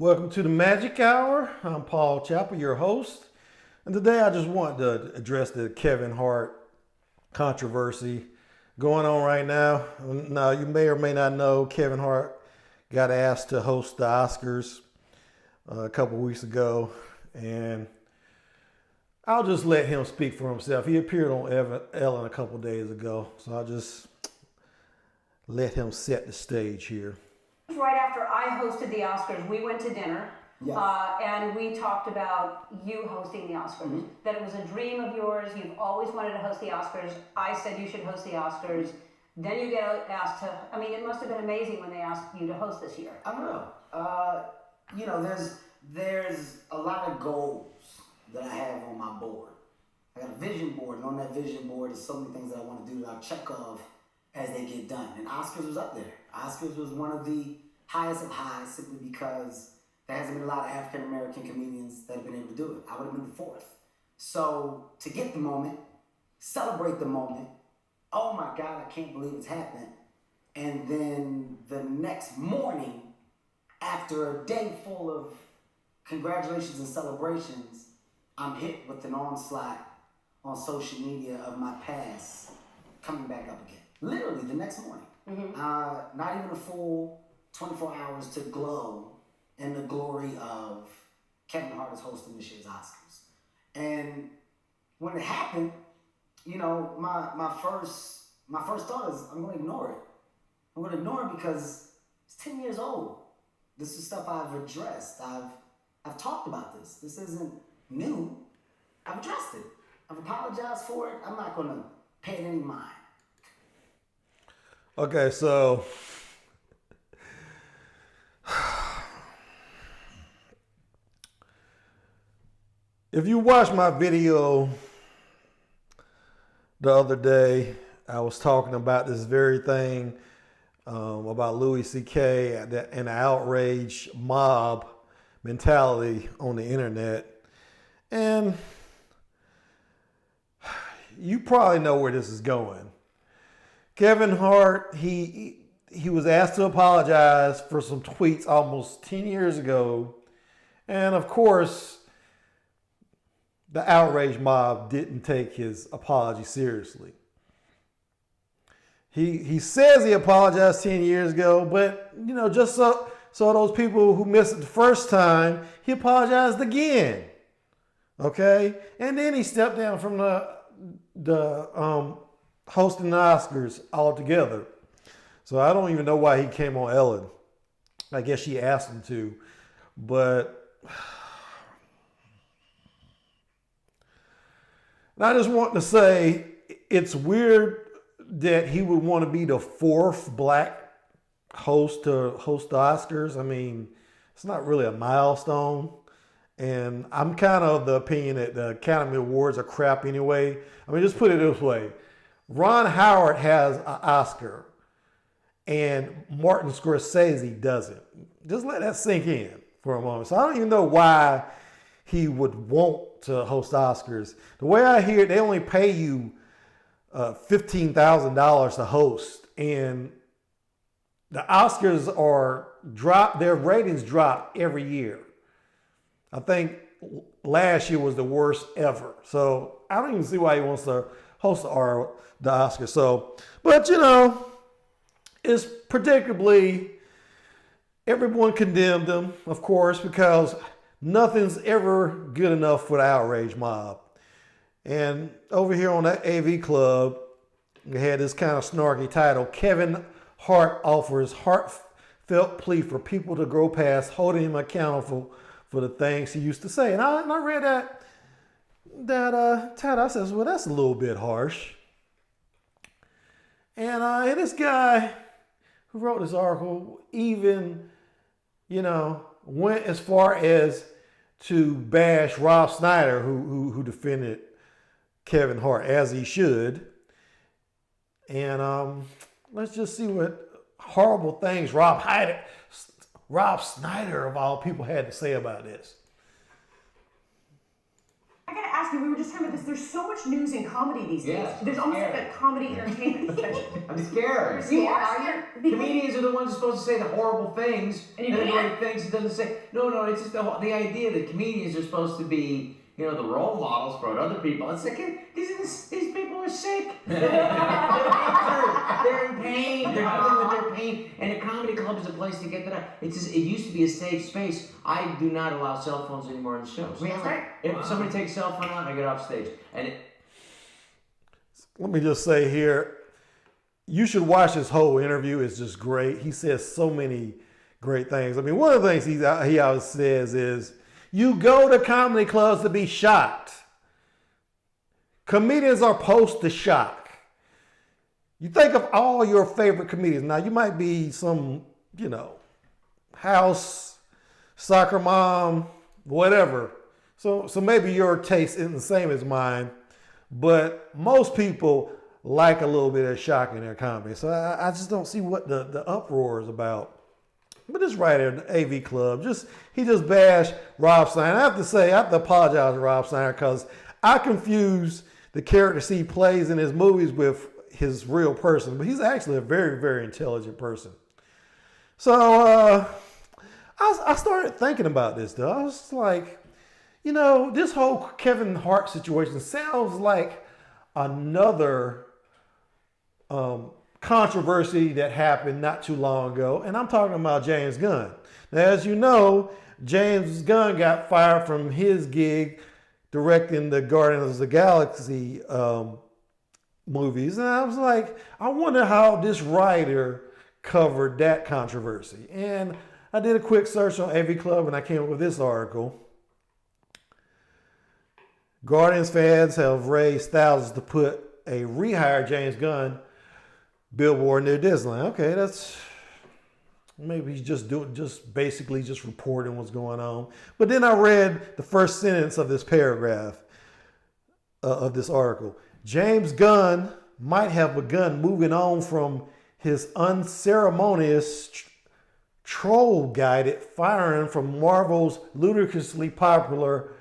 Welcome to the Magic Hour. I'm Paul Chapel, your host. And today I just wanted to address the Kevin Hart controversy going on right now. Now, you may or may not know Kevin Hart got asked to host the Oscars a couple weeks ago. And I'll just let him speak for himself. He appeared on Ellen a couple days ago. So I'll just let him set the stage here. Right after I hosted the Oscars, we went to dinner, Yes. and we talked about you hosting the Oscars. Mm-hmm. That it was a dream of yours. You've always wanted to host the Oscars. I said you should host the Oscars. Then you get asked to. I mean, it must have been amazing when they asked you to host this year. I don't know. There's a lot of goals that I have on my board. I got a vision board, and on that vision board is so many things that I want to do that I'll check off as they get done. And Oscars was up there. Oscars was one of the highest of highs simply because there hasn't been a lot of African American comedians that have been able to do it. I would have been the fourth. So to get the moment, celebrate the moment, oh my God, I can't believe it's happened. And then the next morning, after a day full of congratulations and celebrations, I'm hit with an onslaught on social media of my past coming back up again. Literally the next morning. Mm-hmm. Not even a full 24 hours to glow in the glory of Kevin Hart is hosting this year's Oscars. And when it happened, you know, my first thought is I'm going to ignore it. I'm going to ignore it because it's 10 years old. This is stuff I've addressed. I've talked about this. This isn't new. I've addressed it. I've apologized for it. I'm not going to pay it any mind. Okay, so if you watched my video the other day, I was talking about this very thing about Louis C.K. and the outrage mob mentality on the internet. And you probably know where this is going. Kevin Hart, he was asked to apologize for some tweets almost 10 years ago. And of course, the outrage mob didn't take his apology seriously. He says he apologized 10 years ago, but you know, just so those people who missed it the first time, he apologized again. Okay? And then he stepped down from the hosting the Oscars altogether. So I don't even know why he came on Ellen. I guess she asked him to. But I just want to say it's weird that he would want to be the fourth black host to host the Oscars. I mean, it's not really a milestone. And I'm kind of the opinion that the Academy Awards are crap anyway. I mean, just put it this way. Ron Howard has an Oscar and Martin Scorsese doesn't. Just let that sink in for a moment. So I don't even know why he would want to host Oscars. The way I hear it, they only pay you $15,000 to host. And the Oscars their ratings drop every year. I think last year was the worst ever. So I don't even see why he wants to host the Oscars. So, but you know, it's predictably everyone condemned him, of course, because nothing's ever good enough for the outrage mob. And over here on that AV Club, we had this kind of snarky title: Kevin Hart offers heartfelt plea for people to grow past holding him accountable for the things he used to say. And I read that title. I says, well, that's a little bit harsh. And this guy who wrote this article even, you know, went as far as to bash Rob Schneider, who defended Kevin Hart, as he should. And let's just see what horrible things Rob Schneider, of all people, had to say about this. I gotta ask you, we were just talking about this. There's so much news in comedy these days. Yeah, There's almost like a comedy entertainment convention. I'm scared. You are? Because- Comedians are the ones who are supposed to say the horrible things And you the can't? great things it doesn't say. No, it's just the idea that comedians are supposed to be, the role models for other people. It's like these people are sick. They're injured. They're in pain. They're dealing with their pain. And a comedy club is a place to get that out. It used to be a safe space. I do not allow cell phones anymore in the shows. Really? If somebody takes cell phone out, I get off stage. And Let me just say here, you should watch his whole interview. It's just great. He says so many great things. I mean, one of the things he always says is, you go to comedy clubs to be shocked. Comedians are supposed to shock. You think of all your favorite comedians. Now, you might be some, house, soccer mom, whatever. So maybe your taste isn't the same as mine, but most people like a little bit of shock in their comedy. So I just don't see what the uproar is about. But this writer in the AV Club, he just bashed Rob Steiner. I have to apologize to Rob Steiner because I confuse the characters he plays in his movies with his real person. But he's actually a very, very intelligent person. So I started thinking about this, though. I was like, this whole Kevin Hart situation sounds like another controversy that happened not too long ago, and I'm talking about James Gunn. Now, as you know, James Gunn got fired from his gig directing the Guardians of the Galaxy movies, and I was like, I wonder how this writer covered that controversy. And I did a quick search on AV Club, and I came up with this article. Guardians fans have raised thousands to put a rehired James Gunn billboard near Disneyland. Okay, that's maybe he's just basically reporting what's going on. But then I read the first sentence of this paragraph of this article. James Gunn might have begun moving on from his unceremonious troll-guided firing from Marvel's ludicrously popular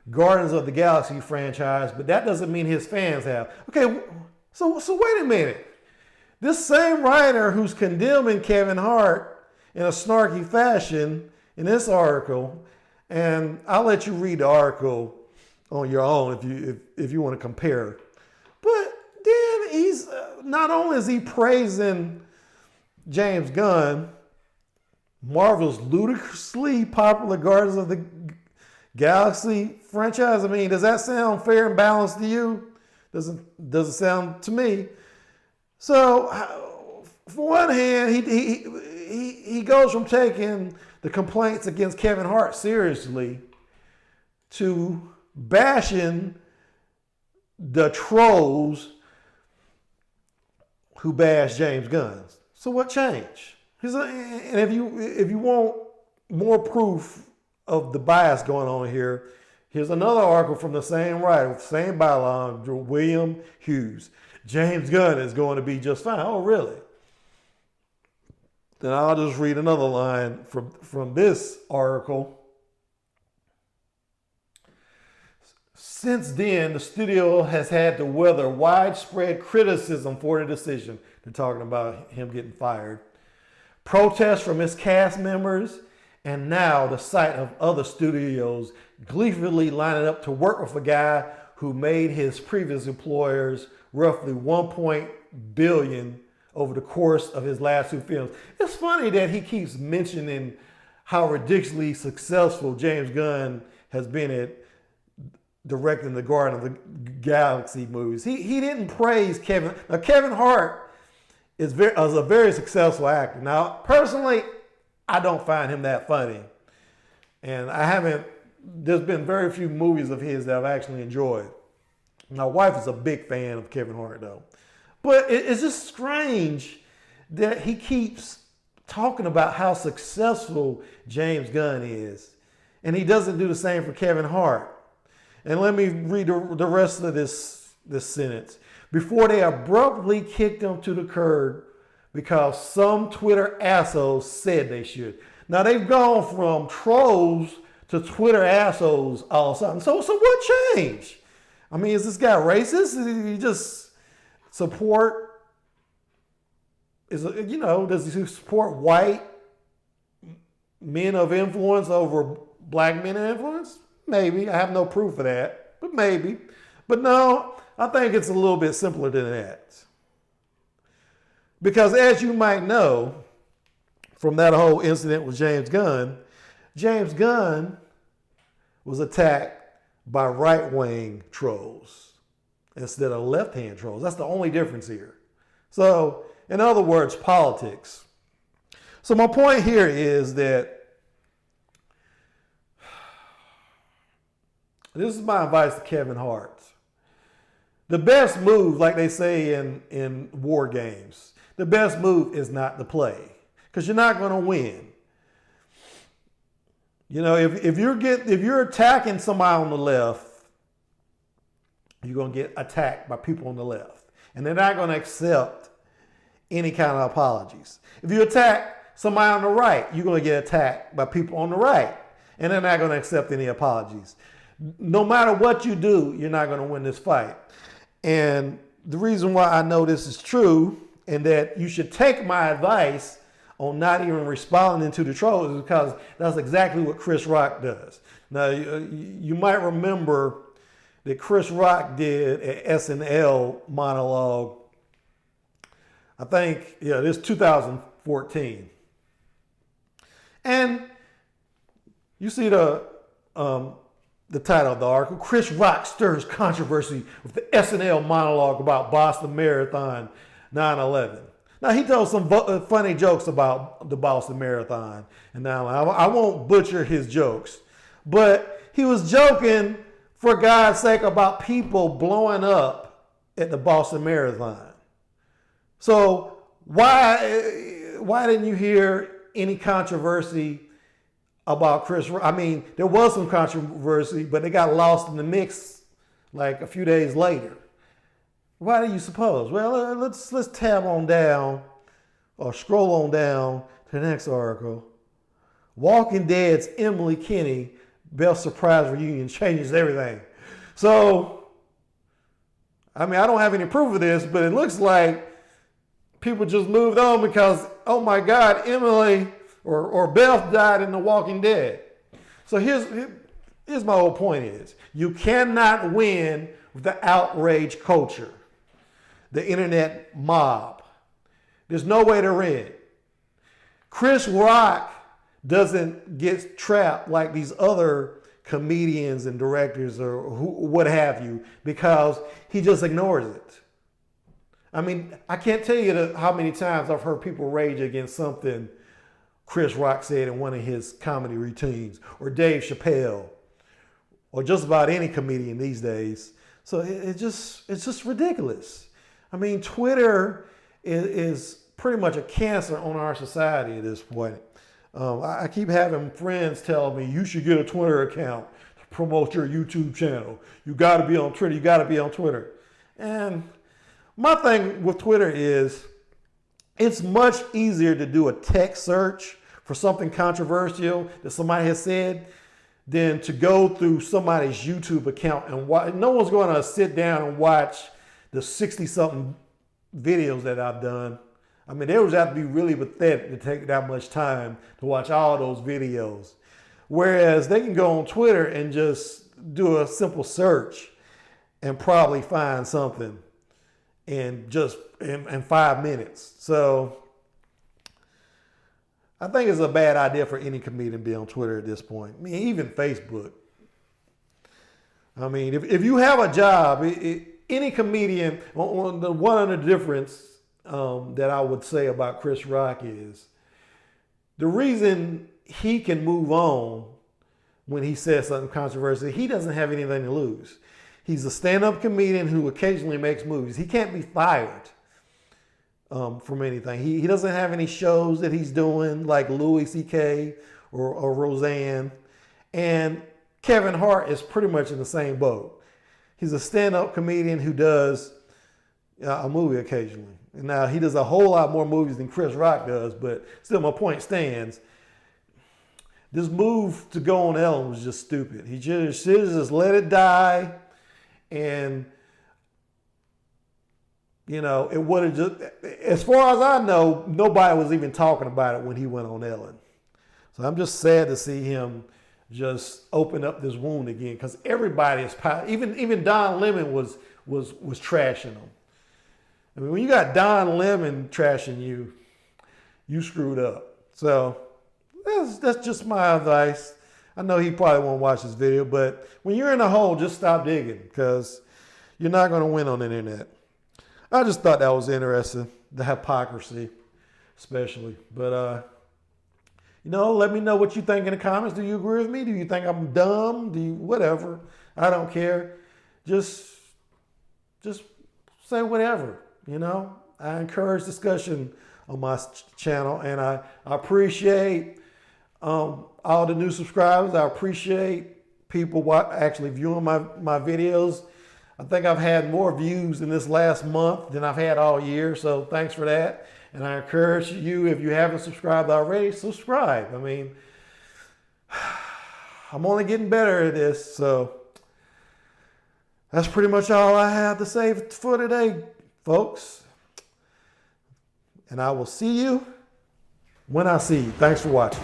Guardians of the Galaxy franchise, but that doesn't mean his fans have. Okay, so wait a minute. This same writer who's condemning Kevin Hart in a snarky fashion in this article, and I'll let you read the article on your own if you want to compare. But then he's not only is he praising James Gunn, Marvel's ludicrously popular Guardians of the Galaxy franchise. I mean, does that sound fair and balanced to you? Doesn't sound to me. So, for one hand, he goes from taking the complaints against Kevin Hart seriously to bashing the trolls who bash James Gunn. So what changed? And if you want more proof of the bias going on here, here's another article from the same writer, same byline, William Hughes. James Gunn is going to be just fine. Oh, really? Then I'll just read another line from this article. Since then, the studio has had to weather widespread criticism for the decision. They're talking about him getting fired. Protests from his cast members, and now the sight of other studios gleefully lining up to work with a guy who made his previous employers roughly $1 billion over the course of his last two films. It's funny that he keeps mentioning how ridiculously successful James Gunn has been at directing the Guardian of the Galaxy movies. He didn't praise Kevin. Now, Kevin Hart is a very successful actor. Now, personally, I don't find him that funny. And there's been very few movies of his that I've actually enjoyed. My wife is a big fan of Kevin Hart, though. But it's just strange that he keeps talking about how successful James Gunn is. And he doesn't do the same for Kevin Hart. And let me read the rest of this sentence. Before they abruptly kicked him to the curb because some Twitter assholes said they should. Now they've gone from trolls to Twitter assholes all of a sudden. So what changed? I mean, is this guy racist? Is he just support? Does he support white men of influence over black men of influence? Maybe. I have no proof of that, but maybe. But no, I think it's a little bit simpler than that. Because as you might know from that whole incident with James Gunn was attacked by right-wing trolls instead of left-hand trolls. That's the only difference here. So, in other words, politics. So my point here is that this is my advice to Kevin Hart. The best move, like they say in war games, the best move is not to play, because you're not going to win. You know, if you're attacking somebody on the left, you're going to get attacked by people on the left, and they're not going to accept any kind of apologies. If you attack somebody on the right, you're going to get attacked by people on the right, and they're not going to accept any apologies. No matter what you do, you're not going to win this fight. And the reason why I know this is true and that you should take my advice on not even responding to the trolls is because that's exactly what Chris Rock does. Now, you might remember that Chris Rock did an SNL monologue, I think, this 2014. And you see the title of the article, Chris Rock stirs controversy with the SNL monologue about Boston Marathon 9/11. Now, he told some funny jokes about the Boston Marathon. And now I won't butcher his jokes. But he was joking, for God's sake, about people blowing up at the Boston Marathon. So why didn't you hear any controversy about Chris Rock? I mean, there was some controversy, but they got lost in the mix like a few days later. Why do you suppose? Well, let's tab on down or scroll on down to the next article. Walking Dead's Emily Kinney best surprise reunion changes everything. So, I mean, I don't have any proof of this, but it looks like people just moved on because, oh my God, Emily or Beth died in The Walking Dead. So here's my whole point is, you cannot win with the outrage culture, the internet mob. There's no way to win. Chris Rock doesn't get trapped like these other comedians and directors or what have you because he just ignores it. I mean, I can't tell you how many times I've heard people rage against something Chris Rock said in one of his comedy routines, or Dave Chappelle, or just about any comedian these days. So it's just ridiculous. I mean, Twitter is pretty much a cancer on our society at this point. I keep having friends tell me, you should get a Twitter account to promote your YouTube channel. You got to be on Twitter. You got to be on Twitter. And my thing with Twitter is it's much easier to do a text search for something controversial that somebody has said than to go through somebody's YouTube account and watch. No one's going to sit down and watch the 60-something videos that I've done. I mean, they would have to be really pathetic to take that much time to watch all those videos. Whereas they can go on Twitter and just do a simple search and probably find something in 5 minutes. So I think it's a bad idea for any comedian to be on Twitter at this point. I mean, even Facebook. I mean, if you have a job, any comedian, one of the difference that I would say about Chris Rock is the reason he can move on when he says something controversial, he doesn't have anything to lose. He's a stand-up comedian who occasionally makes movies. He can't be fired from anything. He doesn't have any shows that he's doing like Louis C.K. or Roseanne. And Kevin Hart is pretty much in the same boat. He's a stand-up comedian who does a movie occasionally. And now he does a whole lot more movies than Chris Rock does, but still my point stands. this move to go on Ellen was just stupid. He should have just let it die, and you know, it would have just, as far as I know, nobody was even talking about it when he went on Ellen. So I'm just sad to see him just open up this wound again, because everybody is, even Don Lemon was trashing him. I mean, when you got Don Lemon trashing you, you screwed up. So that's just my advice. I know he probably won't watch this video, but when you're in a hole, just stop digging, because you're not going to win on the internet. I just thought that was interesting, the hypocrisy, especially. But, you know, let me know what you think in the comments. Do you agree with me? Do you think I'm dumb? Do you, whatever. I don't care. Just say whatever, you know. I encourage discussion on my channel, and I appreciate all the new subscribers. I appreciate people actually viewing my videos. I think I've had more views in this last month than I've had all year, so thanks for that. And I encourage you, if you haven't subscribed already, subscribe. I mean, I'm only getting better at this, so that's pretty much all I have to say for today, folks. And I will see you when I see you. Thanks for watching.